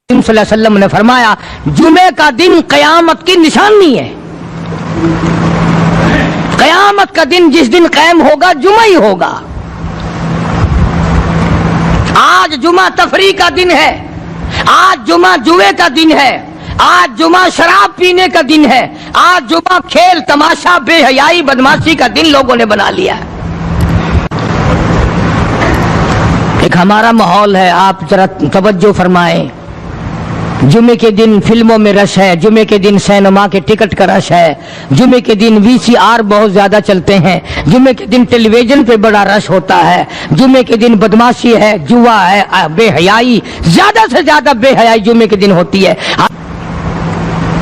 صلی اللہ علیہ وسلم نے فرمایا جمعے کا دن قیامت کی نشانی ہے. قیامت کا دن جس دن قائم ہوگا جمعہ ہی ہوگا. آج جمعہ تفریح کا دن ہے، آج جمعہ جوئے کا دن ہے، آج جمعہ شراب پینے کا دن ہے، آج جمعہ کھیل تماشا بے حیائی بدماشی کا دن لوگوں نے بنا لیا ہے. ایک ہمارا ماحول ہے، آپ ذرا توجہ فرمائیں. جمعے کے دن فلموں میں رش ہے، جمعے کے دن سینما کے ٹکٹ کا رش ہے، جمعے کے دن VCR بہت زیادہ چلتے ہیں، جمعے کے دن ٹیلی ویژن پہ بڑا رش ہوتا ہے، جمعے کے دن بدماشی ہے، جوا ہے، بے حیائی، زیادہ سے زیادہ بے حیائی جمعے کے دن ہوتی ہے.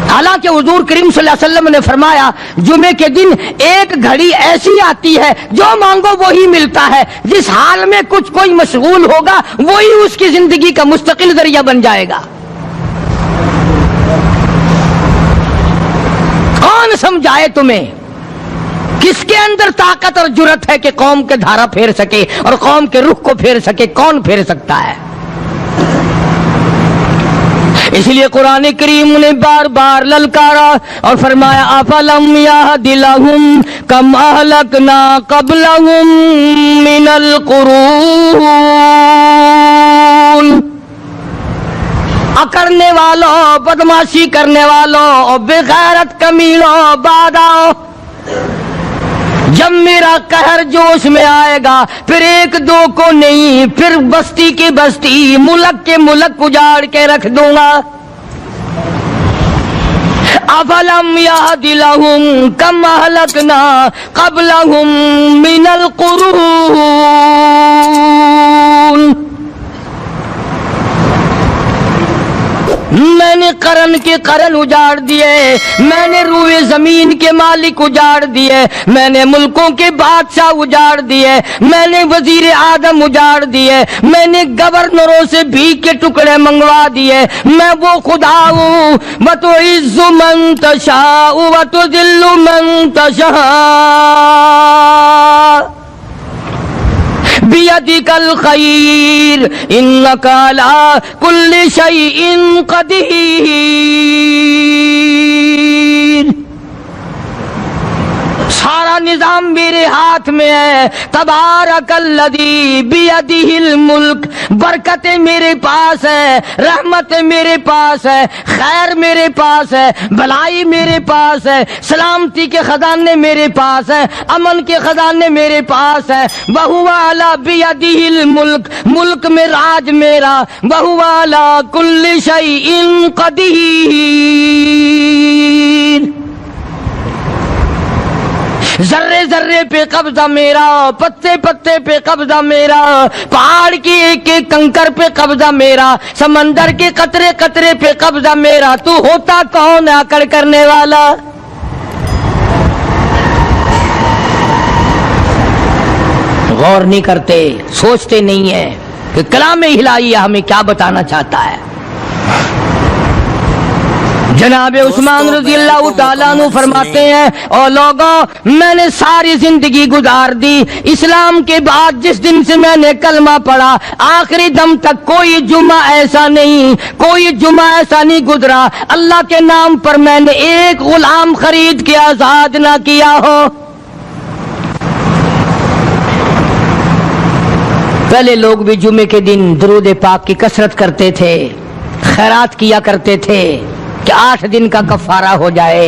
حالانکہ حضور کریم صلی اللہ علیہ وسلم نے فرمایا جمعے کے دن ایک گھڑی ایسی آتی ہے جو مانگو وہی ملتا ہے. جس حال میں کچھ کوئی مشغول ہوگا وہی اس کی زندگی کا مستقل ذریعہ بن جائے گا. کون سمجھائے تمہیں؟ کس کے اندر طاقت اور جرت ہے کہ قوم کے دھارا پھیر سکے اور قوم کے رخ کو پھیر سکے؟ کون پھیر سکتا ہے؟ اس لیے قرآن کریم نے بار بار للکارا اور فرمایا افلم یہد لہم کم اہلکنا قبلہم من القرون. اکڑنے والوں، بدماشی کرنے والوں، بے غیرت کمینوں، باداؤ، جب میرا قہر جوش میں آئے گا پھر ایک دو کو نہیں، پھر بستی کی بستی، ملک کے ملک اجاڑ کے رکھ دوں گا. افلم یہد لہم کم اہلکنا قبلہم من القرون. میں نے قرن کے قرن اجاڑ دیے، میں نے روئے زمین کے مالک اجاڑ دیے، میں نے ملکوں کے بادشاہ اجاڑ دیے، میں نے وزیر اعظم اجاڑ دیے، میں نے گورنروں سے بھیک کے ٹکڑے منگوا دیے. میں وہ خدا ہوں وتعز من تشاء وتذل من تشاء بیدک الخیر انک علی کل شیء قدیر. سارا نظام میرے ہاتھ میں ہے. تبارک الذی بیدہ الملک. برکتیں میرے پاس ہے، رحمت میرے پاس ہے، خیر میرے پاس ہے، بھلائی میرے پاس ہے، سلامتی کے خزانے میرے پاس ہے، امن کے خزانے میرے پاس ہے. وہو علی بیدہ الملک. ملک میں راج میرا. وہو علی کل شیء قدیر. ذرے ذرے پہ قبضہ میرا، پتے پتے پہ قبضہ میرا، پہاڑ کی ایک ایک کنکر پہ قبضہ میرا، سمندر کے قطرے قطرے پہ قبضہ میرا. تو ہوتا کون ہے اکڑ کرنے والا؟ غور نہیں کرتے، سوچتے نہیں ہیں کہ کلام الہی ہمیں کیا بتانا چاہتا ہے. جناب عثمان رضی اللہ تعالیٰ عنہ فرماتے ہیں اور لوگوں میں نے ساری زندگی گزار دی اسلام کے بعد، جس دن سے میں نے کلمہ پڑھا آخری دم تک کوئی جمعہ ایسا نہیں، کوئی جمعہ ایسا نہیں گزرا اللہ کے نام پر میں نے ایک غلام خرید کے آزاد نہ کیا ہو. پہلے لوگ بھی جمعے کے دن درود پاک کی کثرت کرتے تھے، خیرات کیا کرتے تھے کہ 8 دن کا کفارہ ہو جائے،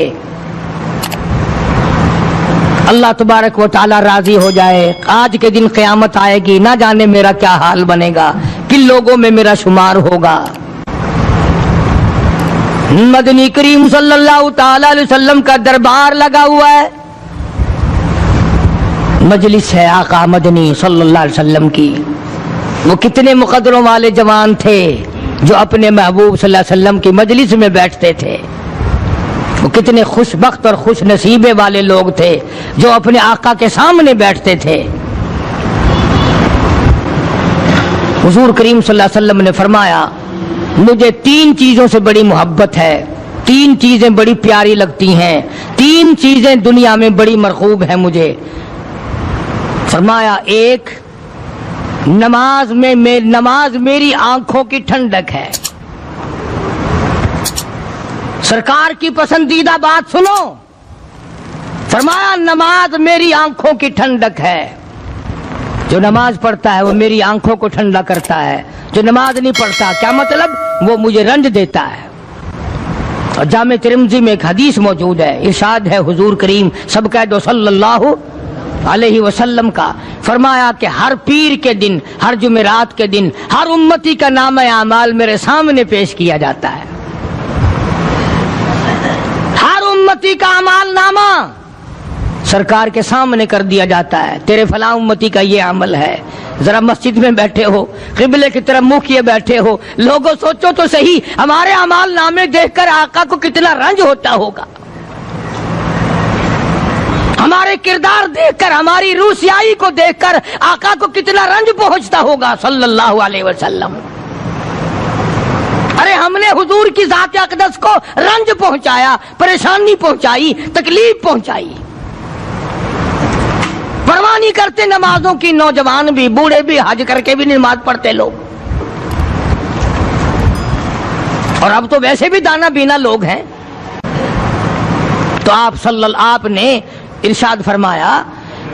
اللہ تبارک و تعالی راضی ہو جائے. آج کے دن قیامت آئے گی، نہ جانے میرا کیا حال بنے گا، کن لوگوں میں میرا شمار ہوگا. مدنی کریم صلی اللہ تعالی علیہ وسلم کا دربار لگا ہوا ہے، مجلس ہے آقا مدنی صلی اللہ علیہ وسلم کی. وہ کتنے مقدروں والے جوان تھے جو اپنے محبوب صلی اللہ علیہ وسلم کی مجلس میں بیٹھتے تھے. وہ کتنے خوش بخت اور خوش نصیبے والے لوگ تھے جو اپنے آقا کے سامنے بیٹھتے تھے. حضور کریم صلی اللہ علیہ وسلم نے فرمایا مجھے 3 چیزوں سے بڑی محبت ہے، 3 چیزیں بڑی پیاری لگتی ہیں، 3 چیزیں دنیا میں بڑی مرغوب ہیں مجھے. فرمایا ایک نماز میری آنکھوں کی ٹھنڈک ہے. سرکار کی پسندیدہ بات سنو، فرمایا نماز میری آنکھوں کی ٹھنڈک ہے، جو نماز پڑھتا ہے وہ میری آنکھوں کو ٹھنڈا کرتا ہے، جو نماز نہیں پڑھتا کیا مطلب؟ وہ مجھے رنج دیتا ہے۔ اور جامع ترمذی میں ایک حدیث موجود ہے، ارشاد ہے حضور کریم سب کہہ دو صلی اللہ علیہ وسلم کا، فرمایا کہ ہر پیر کے دن، ہر جمعرات کے دن ہر امتی کا نامہ اعمال میرے سامنے پیش کیا جاتا ہے، ہر امتی کا اعمال نامہ سرکار کے سامنے کر دیا جاتا ہے، تیرے فلاں امتی کا یہ عمل ہے۔ ذرا مسجد میں بیٹھے ہو، قبلے کی طرف منہ کیے بیٹھے ہو، لوگوں سوچو تو صحیح ہمارے اعمال نامے دیکھ کر آقا کو کتنا رنج ہوتا ہوگا، ہمارے کردار دیکھ کر، ہماری روح سیاہی کو دیکھ کر آقا کو کتنا رنج پہنچتا ہوگا صلی اللہ علیہ وسلم۔ ارے ہم نے حضور کی ذات اقدس کو رنج پہنچایا، پریشانی پہنچائی، تکلیف پہنچائی، پرواہ نہیں کرتے نمازوں کی، نوجوان بھی، بوڑھے بھی، حج کر کے بھی نماز پڑھتے لوگ، اور اب تو ویسے بھی دانا بینا لوگ ہیں۔ تو آپ نے ارشاد فرمایا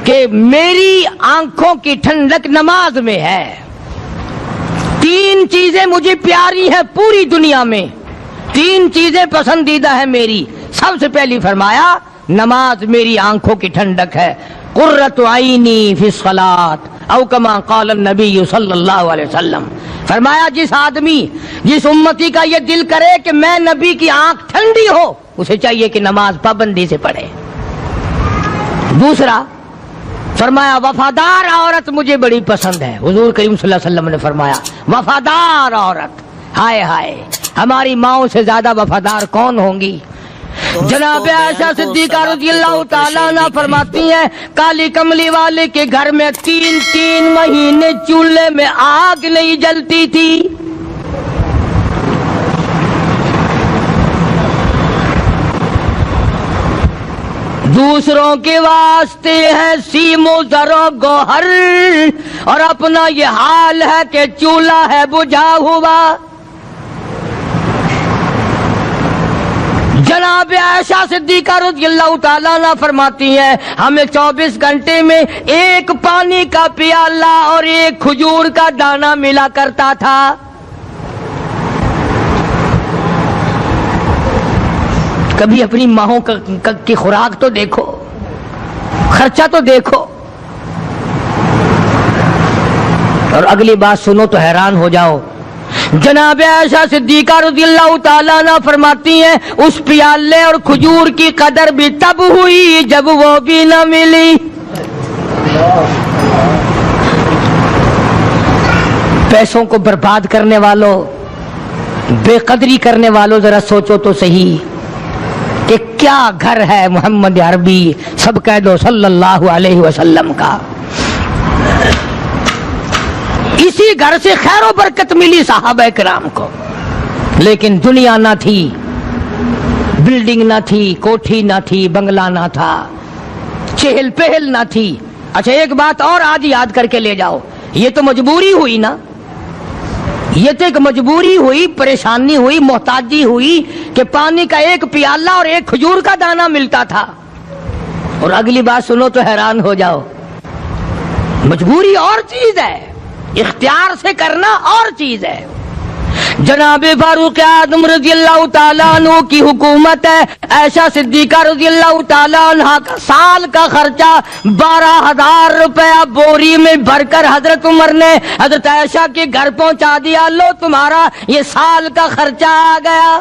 کہ میری آنکھوں کی ٹھنڈک نماز میں ہے، تین چیزیں مجھے پیاری ہیں پوری دنیا میں، تین چیزیں پسندیدہ ہیں میری۔ سب سے پہلی فرمایا نماز میری آنکھوں کی ٹھنڈک ہے، قرۃ عینی فی الصلاۃ او کما قال النبی صلی اللہ علیہ وسلم، فرمایا جس آدمی، جس امتی کا یہ دل کرے کہ میں نبی کی آنکھ ٹھنڈی ہو، اسے چاہیے کہ نماز پابندی سے پڑھے۔ دوسرا فرمایا وفادار عورت مجھے بڑی پسند ہے، حضور کریم صلی اللہ علیہ وسلم نے فرمایا وفادار عورت، ہائے ہائے ہماری ماؤں سے زیادہ وفادار کون ہوں گی؟ جناب عائشہ صدیقہ رضی اللہ تعالیٰ عنہ فرماتی ہیں کالی کملی والے کے گھر میں 3 مہینے چولہے میں آگ نہیں جلتی تھی، دوسروں کے واسطے ہے سیم و زر و گوہر، اور اپنا یہ حال ہے کہ چولہا ہے بجھا ہوا۔ جناب عائشہ صدیقہ رضی اللہ تعالیٰ عنہ فرماتی ہیں ہمیں 24 گھنٹے میں ایک پانی کا پیالہ اور ایک کھجور کا دانہ ملا کرتا تھا۔ کبھی اپنی ماہوں کی خوراک تو دیکھو، خرچہ تو دیکھو، اور اگلی بات سنو تو حیران ہو جاؤ۔ جناب عائشہ صدیقہ رضی اللہ تعالیٰ عنہ فرماتی ہیں اس پیالے اور کھجور کی قدر بھی تب ہوئی جب وہ بھی نہ ملی۔ پیسوں کو برباد کرنے والوں، بے قدری کرنے والوں، ذرا سوچو تو صحیح کہ کیا گھر ہے محمد عربی سب کہہ دو صلی اللہ علیہ وسلم کا۔ اسی گھر سے خیر و برکت ملی صحابہ کرام کو، لیکن دنیا نہ تھی، بلڈنگ نہ تھی، کوٹھی نہ تھی، بنگلہ نہ تھا، چہل پہل نہ تھی۔ اچھا ایک بات اور آج یاد کر کے لے جاؤ، یہ تو مجبوری ہوئی نا، یہ تو ایک مجبوری ہوئی، پریشانی ہوئی، محتاجی ہوئی کہ پانی کا ایک پیالہ اور ایک کھجور کا دانہ ملتا تھا۔ اور اگلی بات سنو تو حیران ہو جاؤ، مجبوری اور چیز ہے، اختیار سے کرنا اور چیز ہے۔ جناب فاروق اعظم رضی اللہ تعالیٰ عنہ کی حکومت ہے، عائشہ صدیقہ رضی اللہ تعالیٰ عنہ کا سال کا خرچہ 12,000 روپیہ بوری میں بھر کر حضرت عمر نے حضرت عائشہ کے گھر پہنچا دیا، لو تمہارا یہ سال کا خرچہ آ گیا۔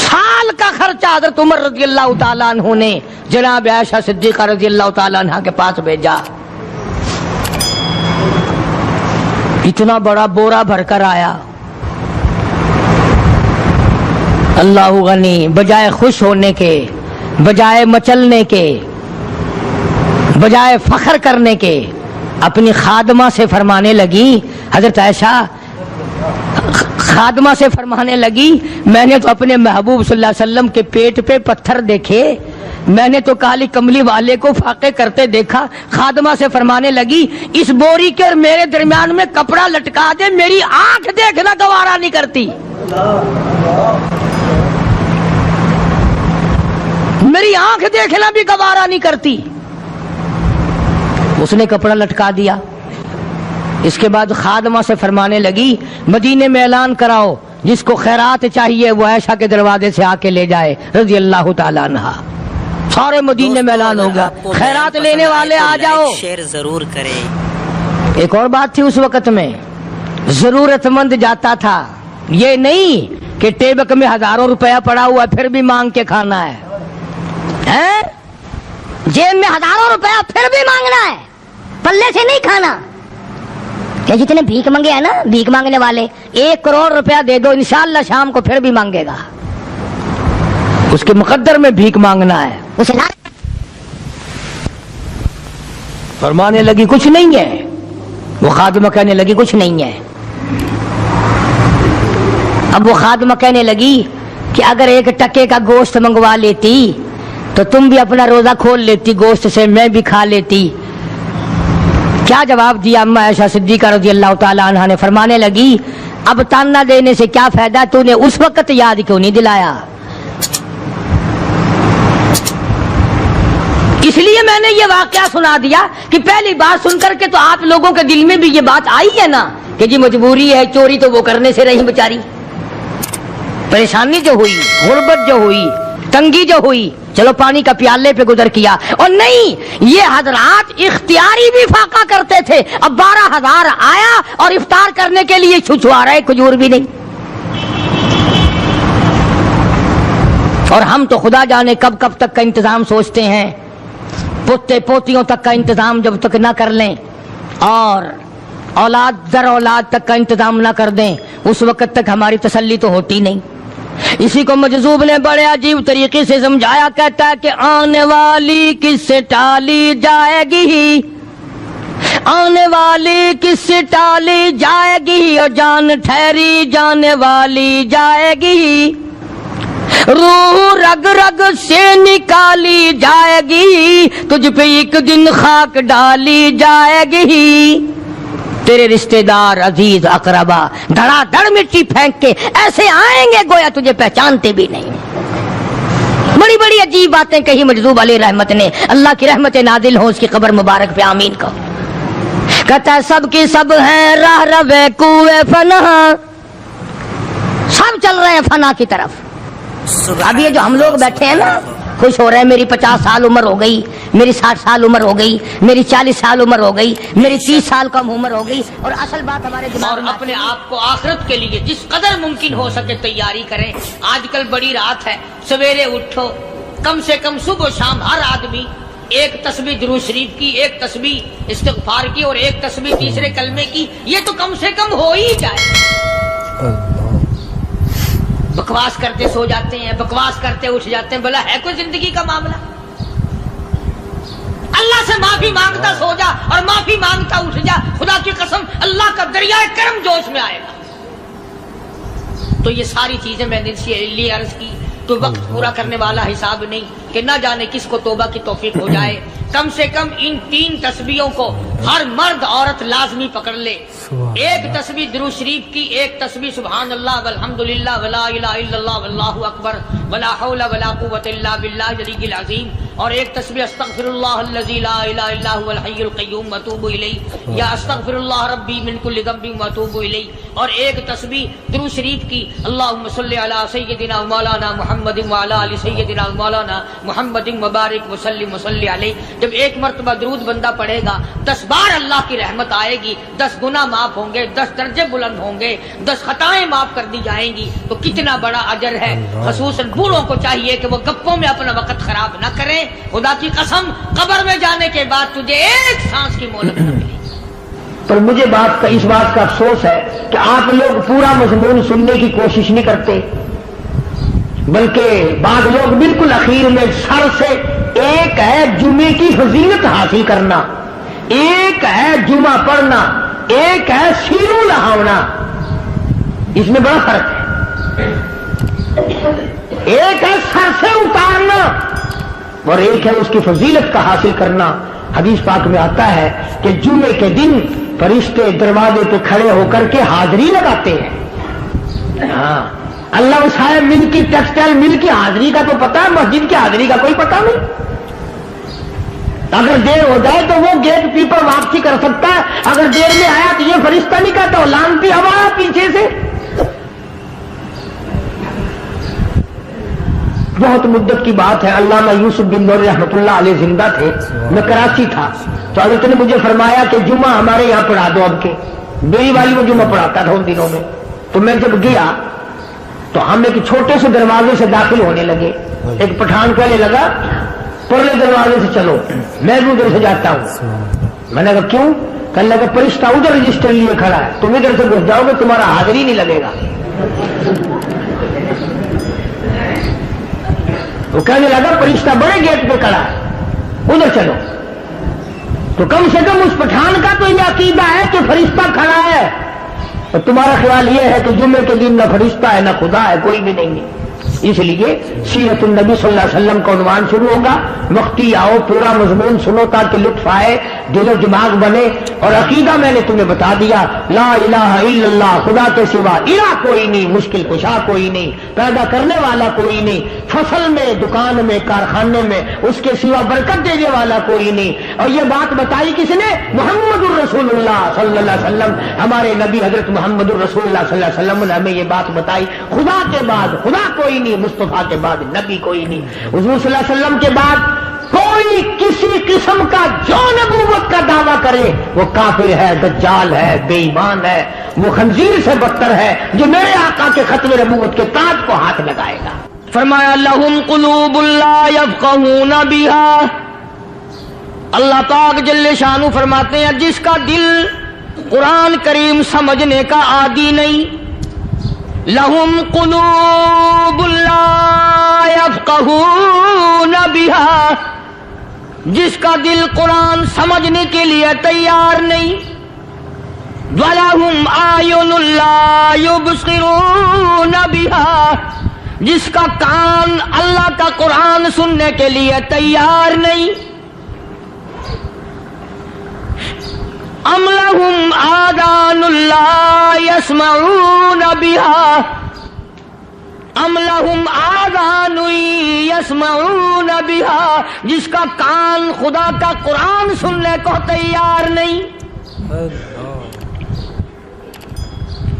سال کا خرچہ حضرت عمر رضی اللہ تعالیٰ عنہ نے جناب عائشہ صدیقہ رضی اللہ تعالیٰ عنہ کے پاس بھیجا۔ اتنا بڑا بورا بھر کر آیا۔ اللہ غنی، بجائے خوش ہونے کے، بجائے مچلنے کے، بجائے فخر کرنے کے، اپنی خادمہ سے فرمانے لگی حضرت عائشہ خادمہ سے فرمانے لگی میں نے تو اپنے محبوب صلی اللہ علیہ وسلم کے پیٹ پہ پتھر دیکھے، میں نے تو کالی کملی والے کو فاقے کرتے دیکھا۔ خادمہ سے فرمانے لگی اس بوری کے اور میرے درمیان میں کپڑا لٹکا دے، میری آنکھ دیکھنا گوارا نہیں کرتی، میری آنکھ دیکھنا بھی گوارا نہیں کرتی۔ اس نے کپڑا لٹکا دیا۔ اس کے بعد خادمہ سے فرمانے لگی مدینے میں اعلان کراؤ جس کو خیرات چاہیے وہ عائشہ کے دروازے سے آ کے لے جائے رضی اللہ تعالیٰ عنہا۔ سارے مدینے میں اعلان ہوگا خیرات لینے والے آ جاؤ۔ شیئر ضرور کریں۔ ایک اور بات تھی اس وقت میں، ضرورت مند جاتا تھا، یہ نہیں کہ ٹیبک میں ہزاروں روپیہ پڑا ہوا پھر بھی مانگ کے کھانا ہے، جیب میں ہزاروں روپیہ پھر بھی مانگنا ہے، پلے سے نہیں کھانا۔ کہ جتنے بھیک مانگے ہیں نا بھیک مانگنے والے، 1 کروڑ روپیہ دے دو انشاءاللہ شام کو پھر بھی مانگے گا، اس کے مقدر میں بھیک مانگنا ہے۔ اسے فرمانے لگی کچھ نہیں ہے، وہ خادمہ کہنے لگی کچھ نہیں ہے۔ اب وہ خادمہ کہنے لگی کہ اگر 1 ٹکے کا گوشت منگوا لیتی تو تم بھی اپنا روزہ کھول لیتی، گوشت سے میں بھی کھا لیتی۔ کیا جواب دیا اما عائشہ صدیقہ رضی اللہ تعالی عنہا نے؟ فرمانے لگی اب تانا دینے سے کیا فائدہ، تو نے اس وقت یاد کیوں نہیں دلایا؟ اس لیے میں نے یہ واقعہ سنا دیا کہ پہلی بات سن کر کے تو آپ لوگوں کے دل میں بھی یہ بات آئی ہے نا کہ جی مجبوری ہے، چوری تو وہ کرنے سے رہی بیچاری، پریشانی جو ہوئی، غربت جو ہوئی، تنگی جو ہوئی، چلو پانی کا پیالے پہ گزر کیا۔ اور نہیں، یہ حضرات اختیاری بھی فاقہ کرتے تھے۔ اب 12,000 آیا اور افطار کرنے کے لیے چھچھوا رہے، کھجور بھی نہیں۔ اور ہم تو خدا جانے کب کب تک کا انتظام سوچتے ہیں، پوتے پوتیوں تک کا انتظام جب تک نہ کر لیں اور اولاد در اولاد تک کا انتظام نہ کر دیں اس وقت تک ہماری تسلی تو ہوتی نہیں۔ اسی کو مجذوب نے بڑے عجیب طریقے سے سمجھایا، کہتا ہے کہ آنے والی کس سے ٹالی جائے گی، آنے والی کس سے ٹالی جائے گی، اور جان ٹھہری جانے والی جائے گی، روح رگ رگ سے نکالی جائے گی، تجھ پہ ایک دن خاک ڈالی جائے گی، تیرے رشتہ دار عزیز اقربا دھڑا دھڑ مٹی پھینک کے ایسے آئیں گے گویا تجھے پہچانتے بھی نہیں۔ بڑی بڑی عجیب باتیں کہی مجذوب علیہ رحمت نے، اللہ کی رحمت نازل ہو اس کی قبر مبارک پہ، آمین کو۔ کہتا ہے سب کی سب ہیں راہ روے کوئے فنا، سب چل رہے ہیں فنا کی طرف۔ اب یہ جو ہم لوگ بیٹھے ہیں نا خوش ہو رہے ہیں، میری 50 سال عمر ہو گئی، میری 60 سال عمر ہو گئی، میری 40 سال عمر ہو گئی، میری 30 سال کم عمر ہو گئی، اور اصل بات ہمارے دماغ میں اپنے آپ کو آخرت کے لیے جس قدر ممکن ہو سکے تیاری کریں۔ آج کل بڑی رات ہے، سویرے اٹھو، کم سے کم صبح و شام ہر آدمی 1 تسبیح درود شریف کی، 1 تسبیح استغفار کی، اور 1 تسبیح تیسرے کلمے کی، یہ تو کم سے کم ہو ہی جائے۔ بکواس کرتے سو جاتے ہیں، بکواس کرتے اٹھ جاتے ہیں، بھلا ہے کوئی زندگی کا معاملہ؟ اللہ سے معافی مانگتا سو جا اور معافی مانگتا اٹھ جا، خدا کی قسم اللہ کا دریائے کرم جوش میں آئے گا۔ تو یہ ساری چیزیں میں نے لیے عرض کی، تو وقت پورا کرنے والا حساب نہیں کہ نہ جانے کس کو توبہ کی توفیق ہو جائے۔ کم سے کم ان 3 تسبیحوں کو ہر مرد عورت لازمی پکڑ لے۔ 1 تسبیح درود شریف کی، 1 تسبیح سبحان اللہ والحمدللہ ولا الہ الا اللہ واللہ اکبر ولا حول ولا قوۃ الا باللہ العلی العظیم، اور 1 تسبیح استغفر اللہ الذی لا الہ الا هو الحی القیوم واتوب الیہ، یا استغفر اللہ ربی من کل ذنب واتوب الیہ، اور 1 تسبیح درود شریف کی اللہم صلی علی سیدنا مولانا محمد وعلی آل سیدنا مولانا محمد مبارک وسلم وصلی علیہ۔ جب 1 مرتبہ درود بندہ پڑھے گا 10 بار اللہ کی رحمت آئے گی، 10 گناہ معاف ہوں گے، 10 درجے بلند ہوں گے، 10 خطائیں معاف کر دی جائیں گی، تو کتنا بڑا اجر ہے۔ خصوصاً بوڑھوں کو چاہیے کہ وہ گپوں میں اپنا وقت خراب نہ کریں۔ خدا کی قسم قبر میں جانے کے بعد تجھے 1 سانس کی مہلت نہ ملے گی۔ پر مجھے اس بات کا افسوس ہے کہ آپ لوگ پورا مضمون سننے کی کوشش نہیں کرتے، بلکہ بعض لوگ بالکل اخیر میں سر سے، ایک ہے جمعے کی فضیلت حاصل کرنا، ایک ہے جمعہ پڑھنا، ایک ہے سینوں لہاونا، اس میں بڑا فرق ہے. ایک ہے سر سے اتارنا اور ایک ہے اس کی فضیلت کا حاصل کرنا. حدیث پاک میں آتا ہے کہ جمعے کے دن فرشتے دروازے پہ کھڑے ہو کر کے حاضری لگاتے ہیں. ہاں اللہ صاحب مل کی ٹیکسٹائل مل کی حاضری کا تو پتا ہے, مسجد کی حاضری کا کوئی پتا نہیں. اگر دیر ہو جائے تو وہ گیٹ کیپر واپسی کر سکتا ہے, اگر دیر میں آیا تو یہ فرشتہ نہیں کہتا, لانتی ہوا پیچھے سے. بہت مدت کی بات ہے, علامہ یوسف بن نور رحمۃ اللہ علیہ زندہ تھے, میں کراچی تھا, تو حضرت نے مجھے فرمایا کہ جمعہ ہمارے یہاں پڑھا دو. اب کے بیوی والی میں جمعہ پڑھاتا تھا ان دنوں میں. تو میں جب گیا تو ہم ایک چھوٹے سے دروازے سے داخل ہونے لگے. ایک پٹھان کہنے لگا پرلے دروازے سے چلو, میں بھی ادھر سے جاتا ہوں. میں نے کہا کیوں؟ کہنے لگا فرشتہ ادھر رجسٹر لیے کھڑا ہے, تم ادھر سے گھس جاؤ گے تمہارا حاضری نہیں لگے گا. وہ کہنے لگا فرشتہ بڑے گیٹ پہ کھڑا ہے, ادھر چلو. تو کم سے کم اس پٹھان کا تو یہ عقیدہ ہے کہ فرشتہ کھڑا ہے, اور تمہارا خیال یہ ہے کہ جمعے کے دن نہ فرشتہ ہے نہ خدا ہے, کوئی بھی نہیں ہے. اس لیے سیرت النبی صلی اللہ علیہ وسلم کا عنوان شروع ہوگا. وقتی آؤ, پورا مضمون سنو تاکہ لطف آئے, دل و دماغ بنے. اور عقیدہ میں نے تمہیں بتا دیا, لا الہ الا اللہ, خدا کے سوا الہ کوئی نہیں, مشکل کشا کوئی نہیں, پیدا کرنے والا کوئی نہیں, فصل میں, دکان میں, کارخانے میں اس کے سوا برکت دینے والا کوئی نہیں. اور یہ بات بتائی کس نے؟ محمد الرسول اللہ صلی اللہ علیہ وسلم. ہمارے نبی حضرت محمد الرسول اللہ صلی اللہ علیہ وسلم نے ہمیں یہ بات بتائی, خدا کے بعد خدا کوئی نہیں, مصطفیٰ کے بعد نبی کوئی نہیں. حضور صلی اللہ علیہ وسلم کے بعد کوئی کسی قسم کا جو نبوت کا دعویٰ کرے وہ کافر ہے, دجال ہے, بے ایمان ہے, وہ خنزیر سے بدتر ہے جو میرے آقا کے ختم نبوت کے تاج کو ہاتھ لگائے گا. فرمایا لہم قلوب لا یفقہون بہا. اللہ پاک جل شانہ فرماتے ہیں جس کا دل قرآن کریم سمجھنے کا عادی نہیں, لہم قلوب لا یفقہون بہا, جس کا دل قرآن سمجھنے کے لیے تیار نہیں, وَلَهُمْ أَعْيُنٌ لَا يُبْصِرُونَ بِهَا, جس کا کان اللہ کا قرآن سننے کے لیے تیار نہیں. ام لہم آذان لا یسمعون بہا, ام لہم آذان یسمعون بہا, جس کا کان خدا کا قرآن سننے کو تیار نہیں.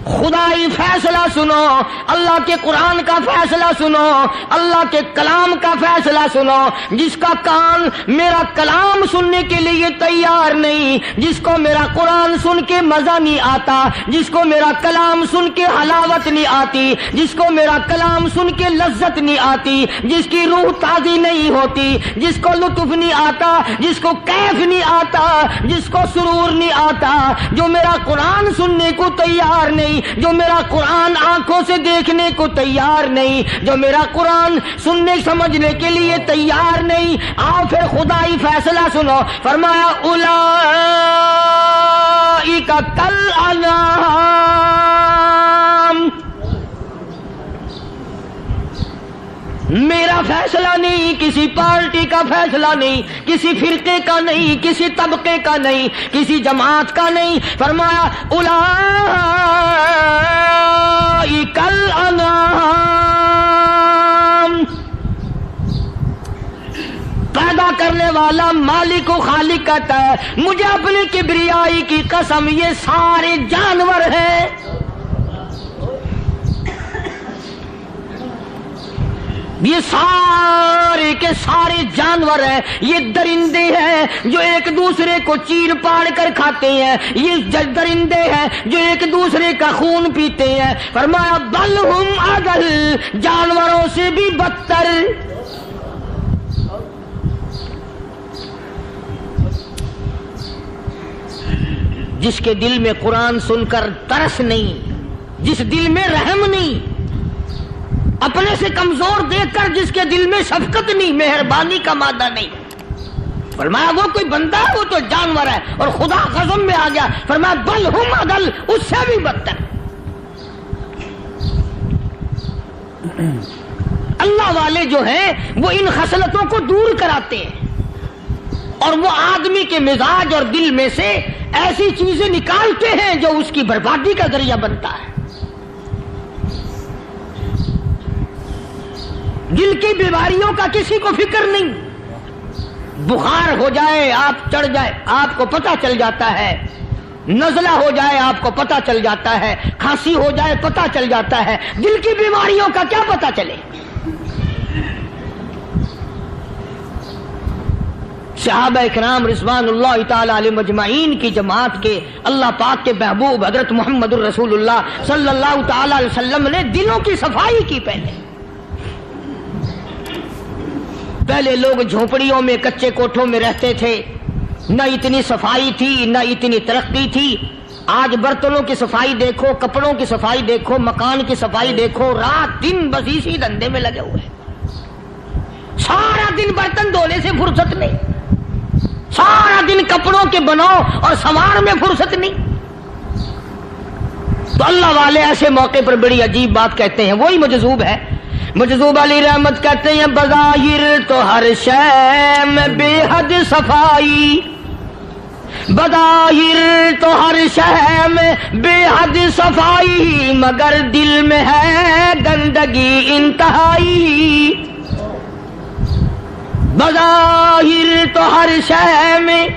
خدائی فیصلہ سنو, اللہ کے قرآن کا فیصلہ سنو, اللہ کے کلام کا فیصلہ سنو. جس کا کان میرا کلام سننے کے لیے تیار نہیں, جس کو میرا قرآن سن کے مزہ نہیں آتا, جس کو میرا کلام سن کے حلاوت نہیں آتی, جس کو میرا کلام سن کے لذت نہیں آتی, جس کی روح تازی نہیں ہوتی, جس کو لطف نہیں آتا, جس کو کیف نہیں آتا, جس کو سرور نہیں آتا, جو میرا قرآن سننے کو تیار نہیں, جو میرا قرآن آنکھوں سے دیکھنے کو تیار نہیں, جو میرا قرآن سننے سمجھنے کے لیے تیار نہیں. آؤ پھر خدائی فیصلہ سنو. فرمایا اولئک کالانعام, میرا فیصلہ نہیں, کسی پارٹی کا فیصلہ نہیں, کسی فرقے کا نہیں, کسی طبقے کا نہیں, کسی جماعت کا نہیں. فرمایا اولئک الانعام, پیدا کرنے والا مالک و خالق کہتا ہے مجھے اپنی کبریائی کی قسم یہ سارے جانور ہیں. یہ سارے کے سارے جانور ہیں, یہ درندے ہیں جو ایک دوسرے کو چیر پاڑ کر کھاتے ہیں, یہ درندے ہیں جو ایک دوسرے کا خون پیتے ہیں. فرمایا بل ہم اضل, جانوروں سے بھی بدتر. جس کے دل میں قرآن سن کر ترس نہیں, جس دل میں رحم نہیں, اپنے سے کمزور دیکھ کر جس کے دل میں شفقت نہیں, مہربانی کا مادہ نہیں, فرمایا وہ کوئی بندہ ہے, وہ تو جانور ہے. اور خدا غضب میں آ گیا, فرمایا بل ہم اضل, اس سے بھی بدتر. اللہ والے جو ہیں وہ ان خصلتوں کو دور کراتے ہیں اور وہ آدمی کے مزاج اور دل میں سے ایسی چیزیں نکالتے ہیں جو اس کی بربادی کا ذریعہ بنتا ہے. دل کی بیماریوں کا کسی کو فکر نہیں. بخار ہو جائے آپ چڑھ جائے آپ کو پتہ چل جاتا ہے, نزلہ ہو جائے آپ کو پتہ چل جاتا ہے, کھانسی ہو جائے پتہ چل جاتا ہے. دل کی بیماریوں کا کیا پتہ چلے؟ صحابہ اکرام رضوان اللہ تعالی علیہ مجمعین کی جماعت کے اللہ پاک کے محبوب حضرت محمد الرسول اللہ صلی اللہ تعالی علیہ وسلم نے دلوں کی صفائی کی. پہلے لوگ جھونپڑیوں میں کچے کوٹھوں میں رہتے تھے, نہ اتنی صفائی تھی نہ اتنی ترقی تھی. آج برتنوں کی صفائی دیکھو, کپڑوں کی صفائی دیکھو, مکان کی صفائی دیکھو, رات دن بس اسی دھندے میں لگے ہوئے. سارا دن برتن دھونے سے فرصت نہیں, سارا دن کپڑوں کے بناؤ اور سنوار میں فرصت نہیں. تو اللہ والے ایسے موقع پر بڑی عجیب بات کہتے ہیں. وہی مجذوب ہے, مجذوب علی رحمت کہتے ہیں بظاہر تو ہر شے میں بے حد صفائی, بظاہر تو ہر شے میں بے حد صفائی, مگر دل میں ہے گندگی انتہائی. بظاہر تو ہر شے میں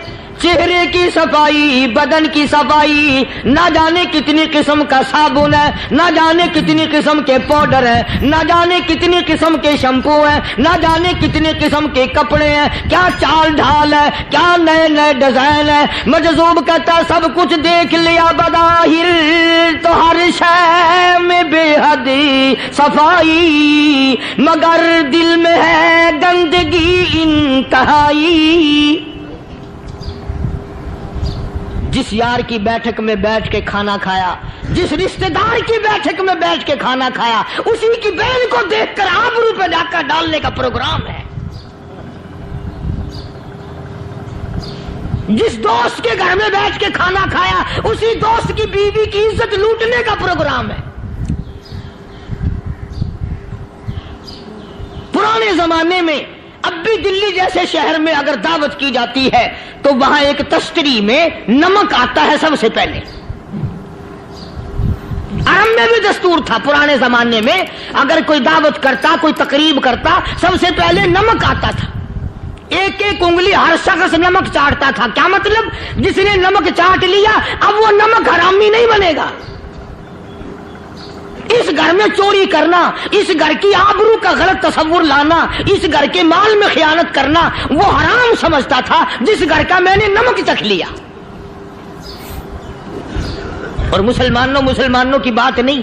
چہرے کی صفائی, بدن کی صفائی, نہ جانے کتنی قسم کا صابن ہے, نہ جانے کتنی قسم کے پاؤڈر ہے, نہ جانے کتنی قسم کے شیمپو ہیں, نہ جانے کتنی قسم کے کپڑے ہیں, کیا چال ڈھال ہے, کیا نئے نئے ڈیزائن ہے. مجذوب کہتا سب کچھ دیکھ لیا, بظاہر تو ہر شے میں بے حد صفائی, مگر دل میں ہے گندگی انتہائی. جس یار کی بیٹھک میں بیٹھ کے کھانا کھایا, جس رشتہ دار کی بیٹھک میں بیٹھ کے کھانا کھایا, اسی کی بہن کو دیکھ کر آبرو پہ ڈاکہ ڈالنے کا پروگرام ہے. جس دوست کے گھر میں بیٹھ کے کھانا کھایا, اسی دوست کی بیوی کی عزت لوٹنے کا پروگرام ہے. پرانے زمانے میں اب بھی دلی جیسے شہر میں اگر دعوت کی جاتی ہے تو وہاں ایک تشتری میں نمک آتا ہے سب سے پہلے. عرب میں بھی دستور تھا پرانے زمانے میں, اگر کوئی دعوت کرتا, کوئی تقریب کرتا, سب سے پہلے نمک آتا تھا. ایک ایک انگلی ہر شخص نمک چاٹتا تھا. کیا مطلب؟ جس نے نمک چاٹ لیا اب وہ نمک حرامی نہیں بنے گا. اس گھر میں چوری کرنا, اس گھر کی آبرو کا غلط تصور لانا, اس گھر کے مال میں خیانت کرنا وہ حرام سمجھتا تھا جس گھر کا میں نے نمک چکھ لیا. اور مسلمانوں کی بات نہیں,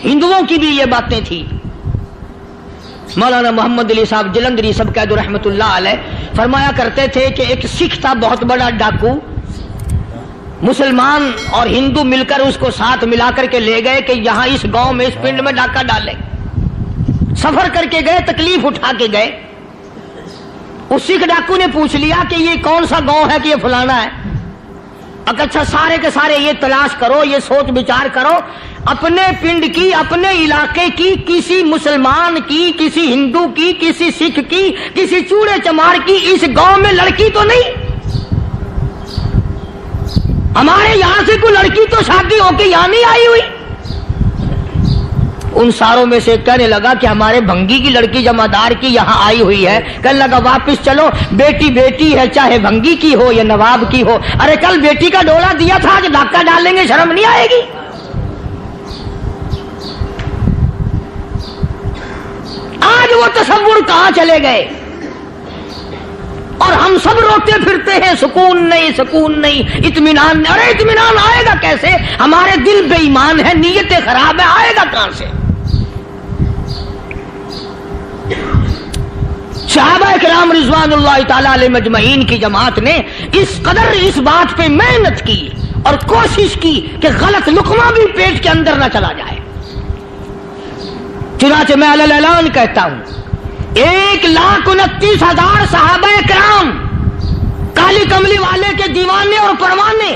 ہندوؤں کی بھی یہ باتیں تھی. مولانا محمد علی صاحب جلندری سب قید رحمت اللہ علیہ فرمایا کرتے تھے کہ ایک سکھ تھا بہت بڑا ڈاکو, مسلمان اور ہندو مل کر اس کو ساتھ ملا کر کے لے گئے کہ یہاں اس گاؤں میں اس پنڈ میں ڈاکہ ڈالے. سفر کر کے گئے, تکلیف اٹھا کے گئے. اس سکھ ڈاکو نے پوچھ لیا کہ یہ کون سا گاؤں ہے کہ یہ فلانا ہے. اچھا سارے کے سارے یہ تلاش کرو, یہ سوچ بچار کرو, اپنے پنڈ کی, اپنے علاقے کی, کسی مسلمان کی, کسی ہندو کی, کسی سکھ کی, کسی چوڑے چمار کی اس گاؤں میں لڑکی تو نہیں. ہمارے یہاں سے کوئی لڑکی تو شادی ہو کے یہاں نہیں آئی ہوئی. ان ساروں میں سے کہنے لگا کہ ہمارے بھنگی کی لڑکی جمعدار کی یہاں آئی ہوئی ہے. کہنے لگا واپس چلو, بیٹی بیٹی ہے چاہے بھنگی کی ہو یا نواب کی ہو. ارے کل بیٹی کا ڈولا دیا تھا, آج ڈاکہ ڈالیں گے, شرم نہیں آئے گی؟ آج وہ تصور کہاں چلے گئے اور ہم سب روتے پھرتے ہیں سکون نہیں, سکون نہیں, اطمینان نہیں. ارے اطمینان آئے گا کیسے؟ ہمارے دل بے ایمان ہے, نیتیں خراب ہے, آئے گا کہاں سے؟ صحابہ کرام رضوان اللہ تعالی علیہ مجمعین کی جماعت نے اس قدر اس بات پہ محنت کی اور کوشش کی کہ غلط لقمہ بھی پیٹ کے اندر نہ چلا جائے. چنانچہ میں علی الاعلان کہتا ہوں 1,29,000 صحابہ کرام کالی کملی والے کے دیوانے اور پروانے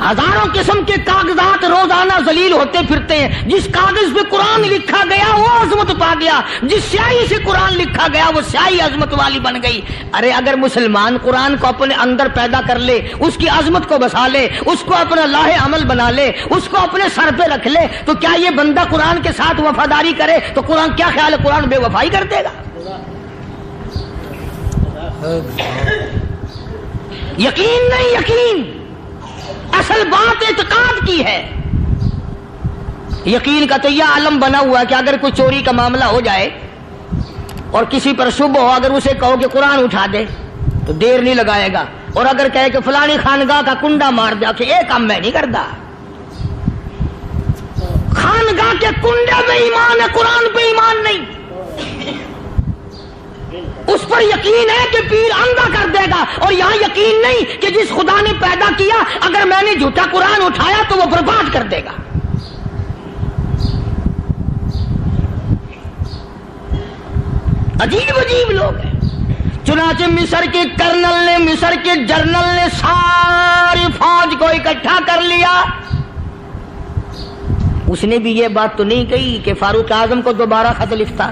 ہزاروں قسم کے کاغذات روزانہ ذلیل ہوتے پھرتے ہیں. جس کاغذ پہ قرآن لکھا گیا وہ عظمت پا گیا, جس سیاہی سے قرآن لکھا گیا وہ سیاہی عظمت والی بن گئی. ارے اگر مسلمان قرآن کو اپنے اندر پیدا کر لے, اس کی عظمت کو بسا لے, اس کو اپنا لاہ عمل بنا لے, اس کو اپنے سر پہ رکھ لے, تو کیا یہ بندہ قرآن کے ساتھ وفاداری کرے تو قرآن کیا خیال ہے قرآن بے وفائی کر دے گا؟ یقین نہیں, یقین اصل بات اعتقاد کی ہے. یقین کا تو یہ عالم بنا ہوا ہے کہ اگر کوئی چوری کا معاملہ ہو جائے اور کسی پر شبہ ہو, اگر اسے کہو کہ قرآن اٹھا دے تو دیر نہیں لگائے گا, اور اگر کہے کہ فلانی خانگاہ کا کنڈا مار دیا کہ یہ کام میں نہیں کرتا. خانگاہ کے کنڈے میں ایمان ہے, قرآن پہ ایمان نہیں. اس پر یقین ہے کہ پیر اندھا کر دے گا, اور یہاں یقین نہیں کہ جس خدا نے پیدا کیا اگر میں نے جھوٹا قرآن اٹھایا تو وہ برباد کر دے گا. عجیب عجیب لوگ ہیں. چنانچہ مصر کے کرنل نے, مصر کے جنرل نے ساری فوج کو اکٹھا کر لیا. اس نے بھی یہ بات تو نہیں کہی کہ فاروق اعظم کو دوبارہ خط لکھتا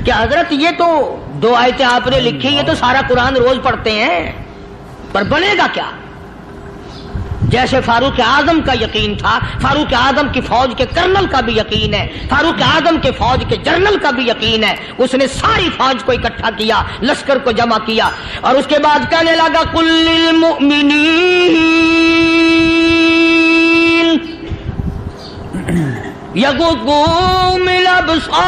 کہ حضرت یہ تو 2 آیتیں آپ نے لکھی, یہ تو سارا قرآن روز پڑھتے ہیں, پر بنے گا کیا؟ جیسے فاروق اعظم کا یقین تھا, فاروق اعظم کی فوج کے کرنل کا بھی یقین ہے, فاروق اعظم کے فوج کے جنرل کا بھی یقین ہے. اس نے ساری فوج کو اکٹھا کیا, لشکر کو جمع کیا, اور اس کے بعد کہنے لگا قل للمؤمنین یغضوا من ابصارکم